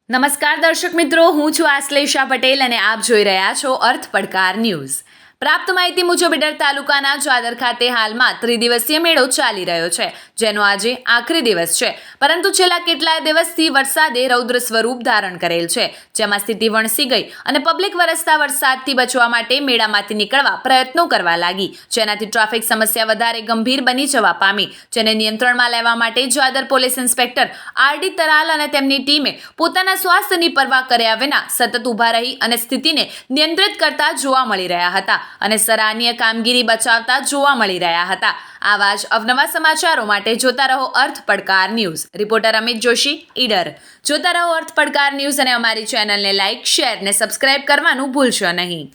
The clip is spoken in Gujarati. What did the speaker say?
નમસ્કાર દર્શક મિત્રો, હું છું આશ્લેષા પટેલ અને આપ જોઈ રહ્યા છો અર્થ પડકાર ન્યૂઝ. પ્રાપ્ત માહિતી મુજબ ઈડર તાલુકાના ચાદર ખાતે હાલમાં ત્રિદિવસીય મેળો ચાલી રહ્યો છે, જેનો આજે આખરી દિવસ છે. પરંતુ છેલ્લા કેટલાય દિવસથી વરસાદે રૌદ્ર સ્વરૂપ ધારણ કરેલ છે, જેમાં સ્થિતિ વણસી ગઈ અને પબ્લિક વરસતા વરસાદથી બચવા માટે મેળામાંથી નીકળવા પ્રયત્નો કરવા લાગી, જેનાથી ટ્રાફિક સમસ્યા વધારે ગંભીર બની જવા પામી. જેને નિયંત્રણમાં લેવા માટે ચાદર પોલીસ ઇન્સ્પેક્ટર આર.ડી. તરાલ અને તેમની ટીમે પોતાના સ્વાસ્થ્યની પરવા કર્યા વિના સતત ઊભા રહી અને સ્થિતિને નિયંત્રિત કરતા જોવા મળી રહ્યા હતા અને સરાહનીય કામગીરી બચાવતા જોવા મળી રહ્યા હતા. આવા જ અવનવા સમાચારો માટે જોતા રહો અર્થ પડકાર ન્યૂઝ. રિપોર્ટર અમિત જોશી, ઈડર. જોતા રહો અર્થ પડકાર ન્યૂઝ અને અમારી ચેનલને લાઇક, શેર ને સબસ્ક્રાઇબ કરવાનું ભૂલશો નહીં.